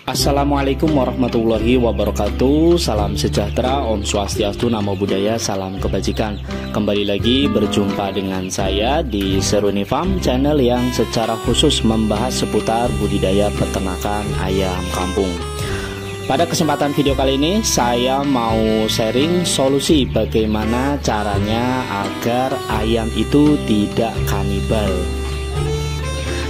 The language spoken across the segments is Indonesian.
Assalamualaikum warahmatullahi wabarakatuh. Salam sejahtera, Om Swastiastu, Namo Buddhaya, salam kebajikan. Kembali lagi berjumpa dengan saya di Seruni Farm, channel yang secara khusus membahas seputar budidaya peternakan ayam kampung. Pada kesempatan video kali ini saya mau sharing solusi bagaimana caranya agar ayam itu tidak kanibal.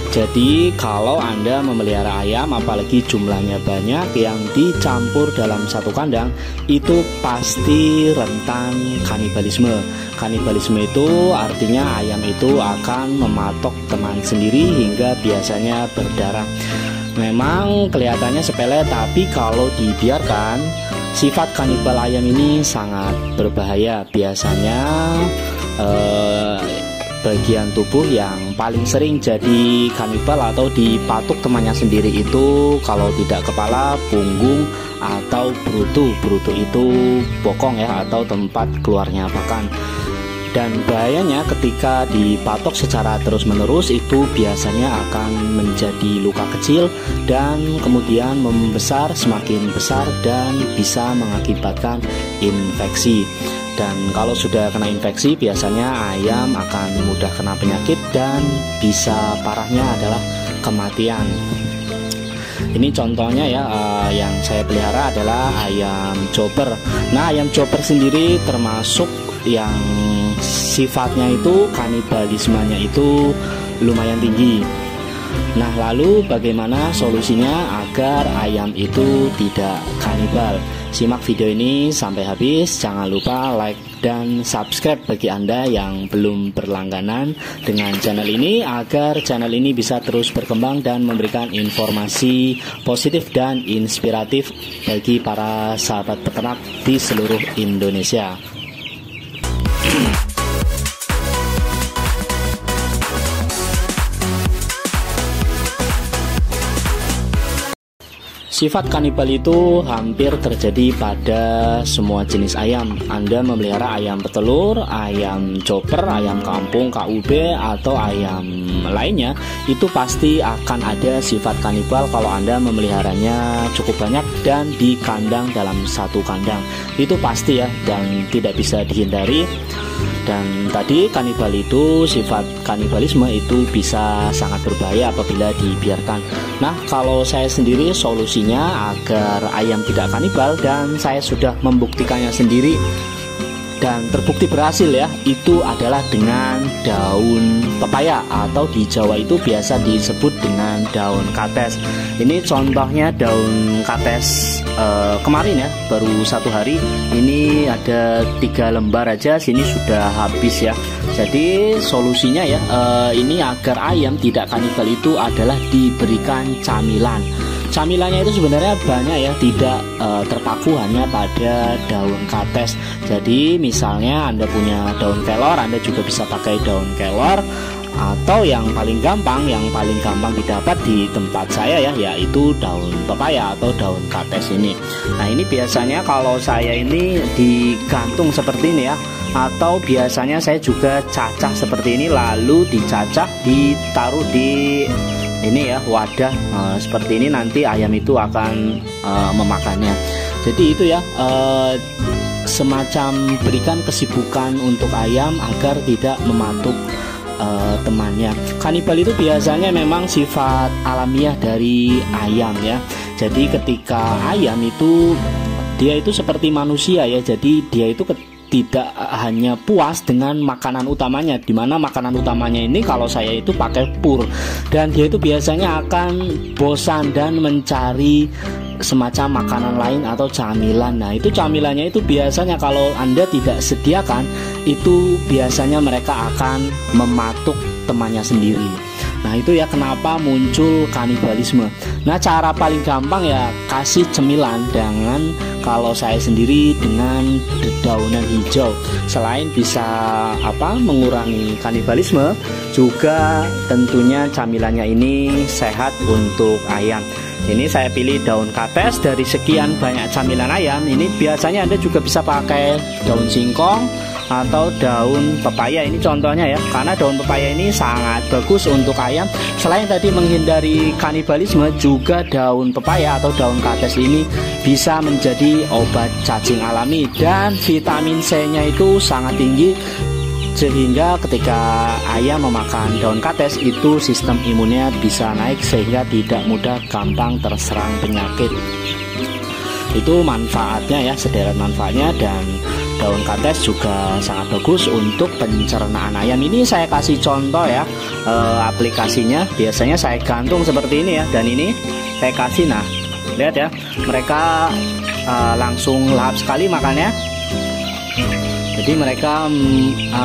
Jadi kalau Anda memelihara ayam, apalagi jumlahnya banyak yang dicampur dalam satu kandang, itu pasti rentan kanibalisme. Kanibalisme itu artinya ayam itu akan mematok teman sendiri hingga biasanya berdarah. Memang kelihatannya sepele, tapi kalau dibiarkan, sifat kanibal ayam ini sangat berbahaya. Biasanya bagian tubuh yang paling sering jadi kanibal atau dipatuk temannya sendiri itu kalau tidak kepala, punggung, atau brutu. Brutu itu bokong ya, atau tempat keluarnya pakan. Dan bahayanya ketika dipatok secara terus-menerus itu biasanya akan menjadi luka kecil dan kemudian membesar, semakin besar, dan bisa mengakibatkan infeksi. Dan kalau sudah kena infeksi, biasanya ayam akan mudah kena penyakit dan bisa parahnya adalah kematian. Ini contohnya ya, yang saya pelihara adalah ayam chopper. Nah, ayam chopper sendiri termasuk yang sifatnya itu kanibalismenya itu lumayan tinggi. Nah, lalu bagaimana solusinya agar ayam itu tidak kanibal? Simak video ini sampai habis. Jangan lupa like dan subscribe bagi Anda yang belum berlangganan dengan channel ini, agar channel ini bisa terus berkembang dan memberikan informasi positif dan inspiratif bagi para sahabat peternak di seluruh Indonesia. Sifat kanibal itu hampir terjadi pada semua jenis ayam. Anda memelihara ayam petelur, ayam chopper, ayam kampung, KUB, atau ayam lainnya, itu pasti akan ada sifat kanibal kalau Anda memeliharanya cukup banyak dan di kandang dalam satu kandang. Itu pasti ya, dan tidak bisa dihindari. Dan tadi kanibal itu, sifat kanibalisme itu bisa sangat berbahaya apabila dibiarkan. Nah, kalau saya sendiri solusinya agar ayam tidak kanibal, dan saya sudah membuktikannya sendiri dan terbukti berhasil ya, itu adalah dengan daun pepaya, atau di Jawa itu biasa disebut dengan daun kates. Ini contohnya daun kates kemarin ya, baru 1 hari. Ini ada 3 lembar aja, sini sudah habis ya. Jadi solusinya ya, ini agar ayam tidak kanibal itu adalah diberikan camilan. Camilannya itu sebenarnya banyak ya, tidak terpaku hanya pada daun kates. Jadi misalnya Anda punya daun kelor, Anda juga bisa pakai daun kelor, atau yang paling gampang didapat di tempat saya ya, yaitu daun pepaya atau daun kates ini. Nah, ini biasanya kalau saya ini digantung seperti ini ya, atau biasanya saya juga cacah seperti ini, lalu dicacah ditaruh di ini ya, wadah seperti ini, nanti ayam itu akan memakannya. Jadi itu ya, semacam berikan kesibukan untuk ayam agar tidak mematuk temannya. Kanibal itu biasanya memang sifat alamiah dari ayam ya. Jadi ketika ayam itu, dia itu seperti manusia ya, jadi dia itu tidak hanya puas dengan makanan utamanya, dimana makanan utamanya ini kalau saya itu pakai pur, dan dia itu biasanya akan bosan dan mencari semacam makanan lain atau camilan. Nah, itu camilannya itu biasanya kalau Anda tidak sediakan, itu biasanya mereka akan mematuk temannya sendiri. Nah, itu ya kenapa muncul kanibalisme. Nah, cara paling gampang ya kasih cemilan dengan, kalau saya sendiri, dengan dedaunan hijau. Selain bisa mengurangi kanibalisme, juga tentunya camilannya ini sehat untuk ayam. Ini saya pilih daun kates. Dari sekian banyak camilan ayam ini, biasanya Anda juga bisa pakai daun singkong, atau daun pepaya. Ini contohnya ya, karena daun pepaya ini sangat bagus untuk ayam. Selain tadi menghindari kanibalisme, juga daun pepaya atau daun kates ini bisa menjadi obat cacing alami, dan vitamin C-nya itu sangat tinggi, sehingga ketika ayam memakan daun kates itu sistem imunnya bisa naik sehingga tidak mudah gampang terserang penyakit. Itu manfaatnya ya, sederet manfaatnya. Dan daun kates juga sangat bagus untuk pencernaan ayam. Ini saya kasih contoh ya, aplikasinya biasanya saya gantung seperti ini ya, dan ini saya kasih. Nah lihat ya, mereka langsung lahap sekali makannya. Jadi mereka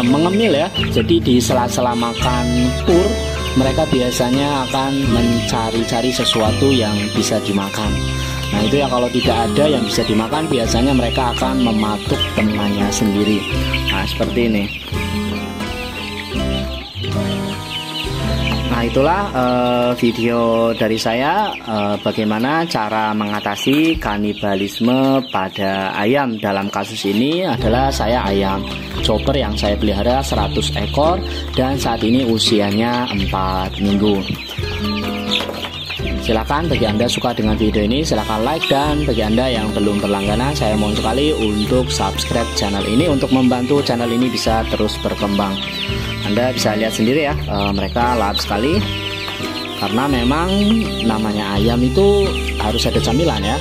mengemil ya. Jadi di sela-sela makan pur, mereka biasanya akan mencari-cari sesuatu yang bisa dimakan. Nah itu ya, kalau tidak ada yang bisa dimakan, biasanya mereka akan mematuk temannya sendiri. Nah seperti ini. Nah itulah video dari saya, bagaimana cara mengatasi kanibalisme pada ayam. Dalam kasus ini adalah saya ayam chopper yang saya pelihara 100 ekor dan saat ini usianya 4 minggu. Silakan bagi Anda suka dengan video ini, silakan like, dan bagi Anda yang belum berlangganan, saya mohon sekali untuk subscribe channel ini untuk membantu channel ini bisa terus berkembang. Anda bisa lihat sendiri ya, mereka lahap sekali karena memang namanya ayam itu harus ada camilan ya.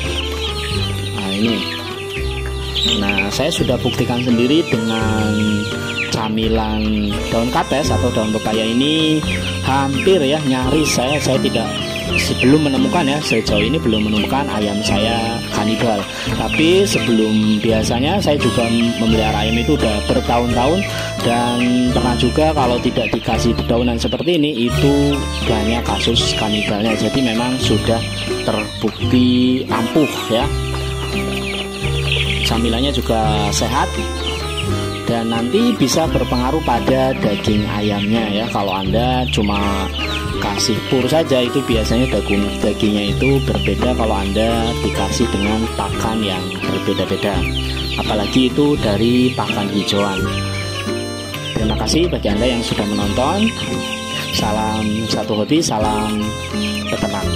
Nah ini, nah saya sudah buktikan sendiri dengan camilan daun kates atau daun pepaya ini, hampir ya, nyaris saya tidak, sebelum menemukan ya, sejauh ini belum menemukan ayam saya kanibal. Tapi sebelum, biasanya saya juga memelihara ayam itu udah bertahun-tahun, dan pernah juga kalau tidak dikasih dedaunan seperti ini itu banyak kasus kanibalnya. Jadi memang sudah terbukti ampuh ya. Camilannya juga sehat dan nanti bisa berpengaruh pada daging ayamnya ya. Kalau Anda cuma kasih pur saja, itu biasanya dagingnya itu berbeda kalau Anda dikasih dengan pakan yang berbeda-beda, apalagi itu dari pakan hijauan. Terima kasih bagi Anda yang sudah menonton. Salam satu hobi, salam peternak.